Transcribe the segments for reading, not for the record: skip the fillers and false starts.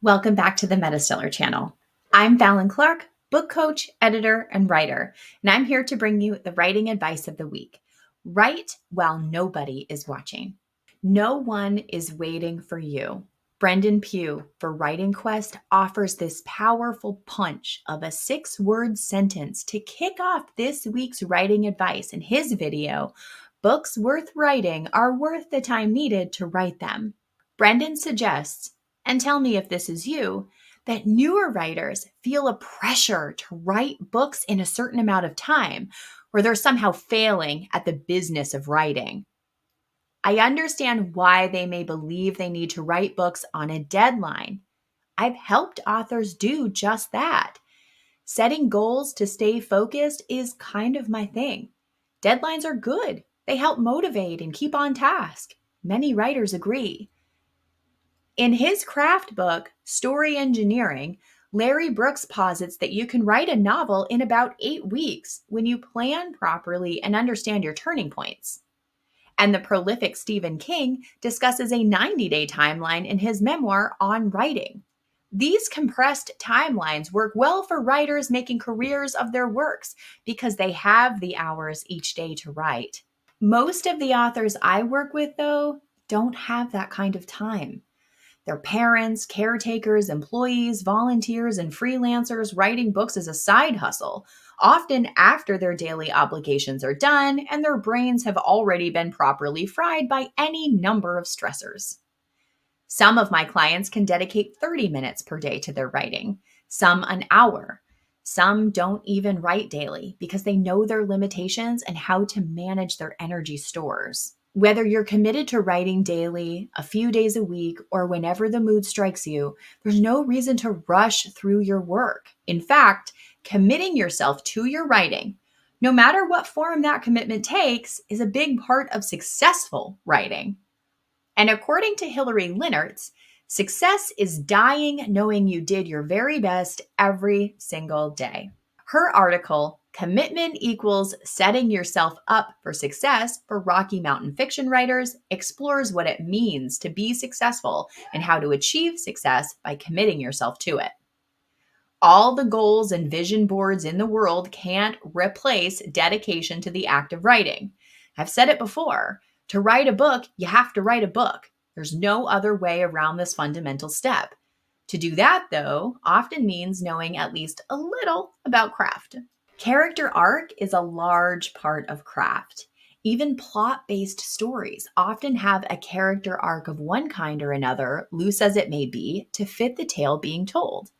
Welcome back to the MetaStellar channel. I'm Fallon Clark, book coach, editor, and writer, and I'm here to bring you the writing advice of the week. Write while nobody is watching. No one is waiting for you. Brendan Pugh for Writing Quest offers this powerful punch of a 6-word sentence to kick off this week's writing advice in his video, Books Worth Writing Are Worth the Time Needed to Write Them. Brendan suggests, and tell me if this is you, that newer writers feel a pressure to write books in a certain amount of time, or they're somehow failing at the business of writing. I understand why they may believe they need to write books on a deadline. I've helped authors do just that. Setting goals to stay focused is kind of my thing. Deadlines are good. They help motivate and keep on task. Many writers agree. In his craft book, Story Engineering, Larry Brooks posits that you can write a novel in about 8 weeks when you plan properly and understand your turning points. And the prolific Stephen King discusses a 90-day timeline in his memoir On Writing. These compressed timelines work well for writers making careers of their works because they have the hours each day to write. Most of the authors I work with, though, don't have that kind of time. Their parents, caretakers, employees, volunteers, and freelancers writing books as a side hustle, often after their daily obligations are done and their brains have already been properly fried by any number of stressors. Some of my clients can dedicate 30 minutes per day to their writing, some an hour. Some don't even write daily because they know their limitations and how to manage their energy stores. Whether you're committed to writing daily, a few days a week, or whenever the mood strikes you, there's no reason to rush through your work. In fact, committing yourself to your writing, no matter what form that commitment takes, is a big part of successful writing. And according to Hillary Linnertz, success is dying knowing you did your very best every single day. Her article, Commitment Equals Setting Yourself Up for Success for Rocky Mountain Fiction Writers, explores what it means to be successful and how to achieve success by committing yourself to it. All the goals and vision boards in the world can't replace dedication to the act of writing. I've said it before. To write a book, you have to write a book. There's no other way around this fundamental step. To do that, though, often means knowing at least a little about craft. Character arc is a large part of craft. Even plot-based stories often have a character arc of one kind or another, loose as it may be, to fit the tale being told.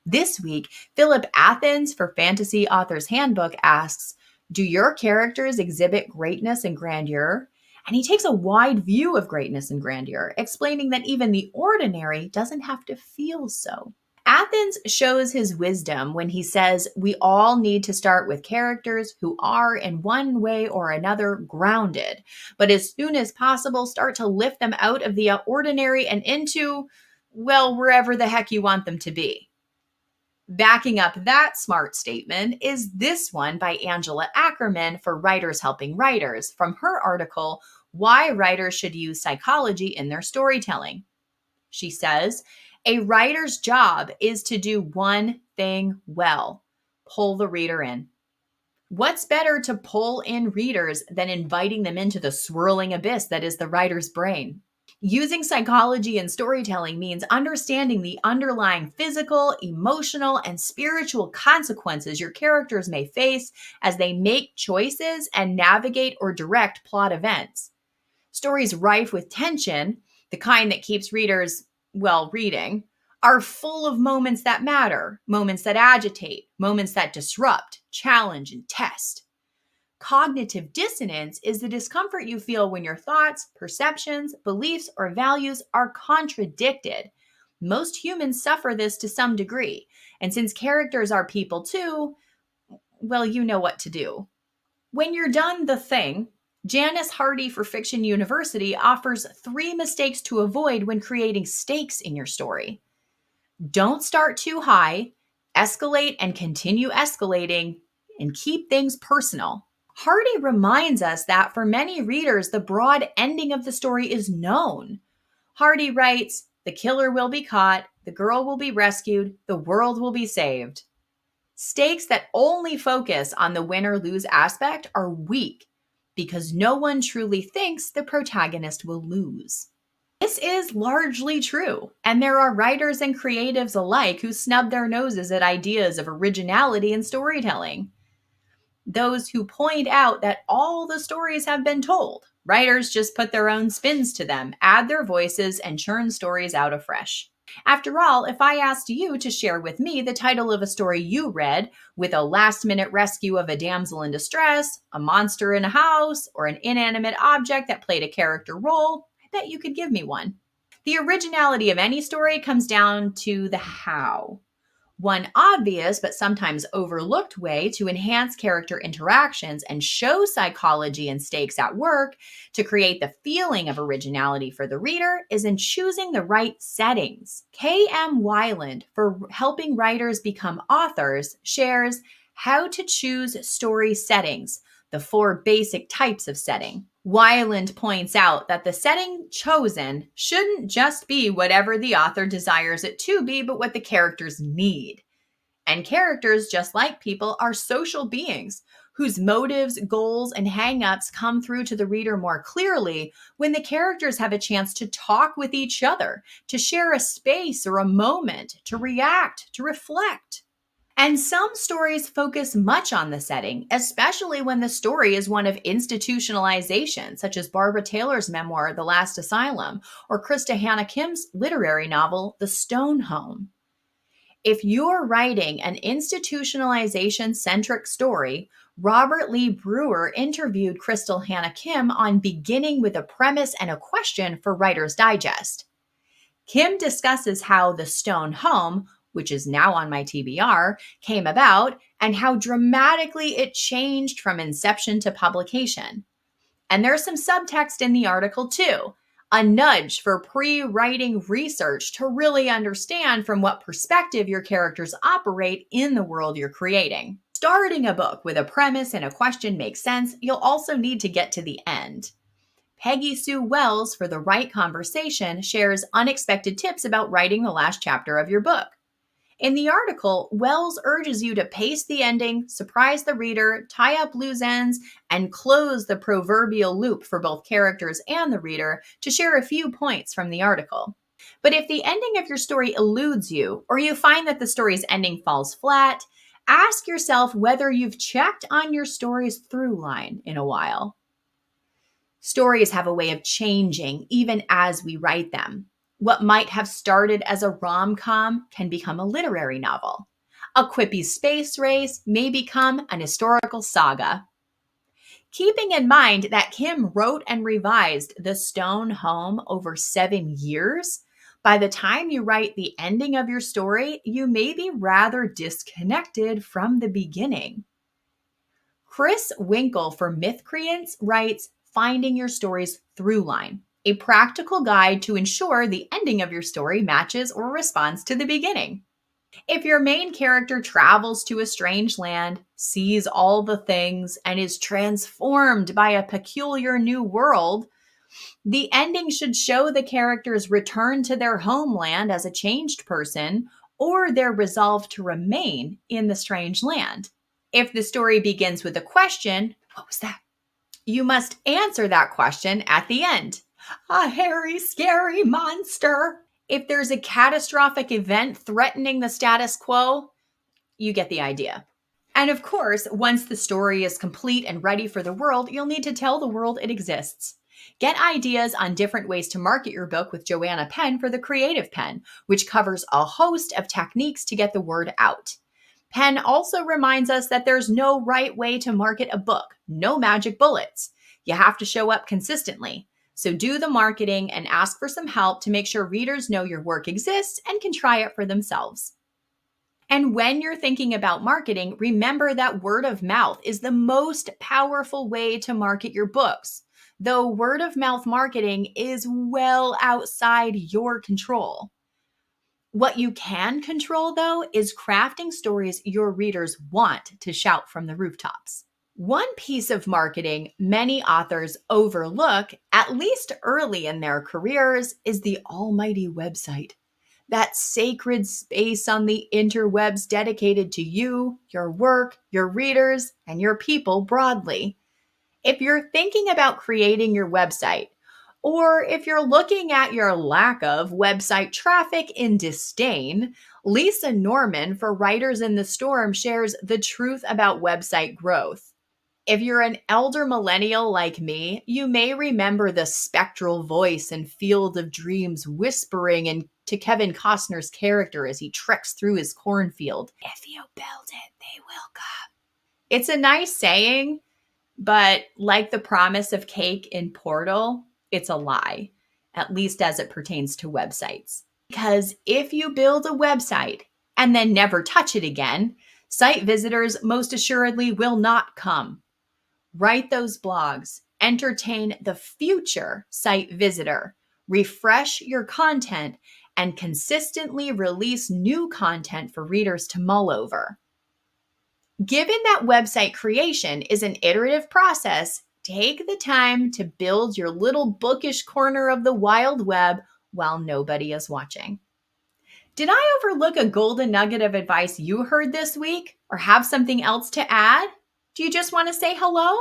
This week, Philip Athens for Fantasy Author's Handbook asks, do your characters exhibit greatness and grandeur? And he takes a wide view of greatness and grandeur, explaining that even the ordinary doesn't have to feel so. Athens shows his wisdom when he says we all need to start with characters who are, in one way or another, grounded, but as soon as possible start to lift them out of the ordinary and into, well, wherever the heck you want them to be. Backing up that smart statement is this one by Angela Ackerman for Writers Helping Writers from her article, Why Writers Should Use Psychology in Their Storytelling. She says, a writer's job is to do one thing well, pull the reader in. What's better to pull in readers than inviting them into the swirling abyss that is the writer's brain? Using psychology in storytelling means understanding the underlying physical, emotional, and spiritual consequences your characters may face as they make choices and navigate or direct plot events. Stories rife with tension, the kind that keeps readers, well, reading, are full of moments that matter, moments that agitate, moments that disrupt, challenge, and test. Cognitive dissonance is the discomfort you feel when your thoughts, perceptions, beliefs, or values are contradicted. Most humans suffer this to some degree, and since characters are people too, well, you know what to do. When you're done the thing, Janice Hardy for Fiction University offers 3 mistakes to avoid when creating stakes in your story. Don't start too high, escalate and continue escalating, and keep things personal. Hardy reminds us that for many readers, the broad ending of the story is known. Hardy writes, the killer will be caught, the girl will be rescued, the world will be saved. Stakes that only focus on the win or lose aspect are weak because no one truly thinks the protagonist will lose. This is largely true, and there are writers and creatives alike who snub their noses at ideas of originality in storytelling. Those who point out that all the stories have been told. Writers just put their own spins to them, add their voices, and churn stories out afresh. After all, if I asked you to share with me the title of a story you read with a last-minute rescue of a damsel in distress, a monster in a house, or an inanimate object that played a character role, I bet you could give me one. The originality of any story comes down to the how. One obvious but sometimes overlooked way to enhance character interactions and show psychology and stakes at work to create the feeling of originality for the reader is in choosing the right settings. K.M. Weiland, for helping writers become authors, shares how to choose story settings, the 4 basic types of setting. Weiland points out that the setting chosen shouldn't just be whatever the author desires it to be, but what the characters need. And characters, just like people, are social beings whose motives, goals, and hang-ups come through to the reader more clearly when the characters have a chance to talk with each other, to share a space or a moment, to react, to reflect. And some stories focus much on the setting, especially when the story is one of institutionalization, such as Barbara Taylor's memoir, The Last Asylum, or Krista Hannah Kim's literary novel, The Stone Home. If you're writing an institutionalization-centric story, Robert Lee Brewer interviewed Crystal Hannah Kim on beginning with a premise and a question for Writer's Digest. Kim discusses how The Stone Home, which is now on my TBR, came about and how dramatically it changed from inception to publication. And there's some subtext in the article too, a nudge for pre-writing research to really understand from what perspective your characters operate in the world you're creating. Starting a book with a premise and a question makes sense. You'll also need to get to the end. Peggy Sue Wells, for The Right Conversation, shares unexpected tips about writing the last chapter of your book. In the article, Wells urges you to pace the ending, surprise the reader, tie up loose ends, and close the proverbial loop for both characters and the reader, to share a few points from the article. But if the ending of your story eludes you, or you find that the story's ending falls flat, ask yourself whether you've checked on your story's through line in a while. Stories have a way of changing even as we write them. What might have started as a rom-com can become a literary novel. A quippy space race may become an historical saga. Keeping in mind that Kim wrote and revised The Stone Home over 7 years, by the time you write the ending of your story, you may be rather disconnected from the beginning. Chris Winkle for Mythcreants writes, Finding Your Story's Through Line, a practical guide to ensure the ending of your story matches or responds to the beginning. If your main character travels to a strange land, sees all the things, and is transformed by a peculiar new world, the ending should show the character's return to their homeland as a changed person or their resolve to remain in the strange land. If the story begins with a question, what was that? You must answer that question at the end. A hairy, scary monster. If there's a catastrophic event threatening the status quo, you get the idea. And of course, once the story is complete and ready for the world, you'll need to tell the world it exists. Get ideas on different ways to market your book with Joanna Penn for The Creative Pen, which covers a host of techniques to get the word out. Penn also reminds us that there's no right way to market a book, no magic bullets. You have to show up consistently. So do the marketing and ask for some help to make sure readers know your work exists and can try it for themselves. And when you're thinking about marketing, remember that word of mouth is the most powerful way to market your books, though word of mouth marketing is well outside your control. What you can control, though, is crafting stories your readers want to shout from the rooftops. One piece of marketing many authors overlook, at least early in their careers, is the almighty website. that sacred space on the interwebs dedicated to you, your work, your readers, and your people broadly. If you're thinking about creating your website, or if you're looking at your lack of website traffic in disdain, Lisa Norman for Writers in the Storm shares the truth about website growth. If you're an elder millennial like me, you may remember the spectral voice and Field of Dreams whispering to Kevin Costner's character as he treks through his cornfield. If you build it, they will come. It's a nice saying, but like the promise of cake in Portal, it's a lie, at least as it pertains to websites. Because if you build a website and then never touch it again, site visitors most assuredly will not come. Write those blogs, entertain the future site visitor, refresh your content, and consistently release new content for readers to mull over. Given that website creation is an iterative process, take the time to build your little bookish corner of the wild web while nobody is watching. Did I overlook a golden nugget of advice you heard this week, or have something else to add? Do you just want to say hello?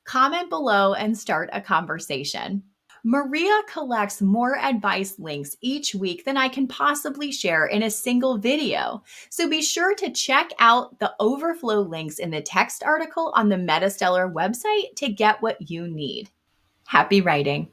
Comment below and start a conversation. Maria collects more advice links each week than I can possibly share in a single video. So be sure to check out the overflow links in the text article on the MetaStellar website to get what you need. Happy writing.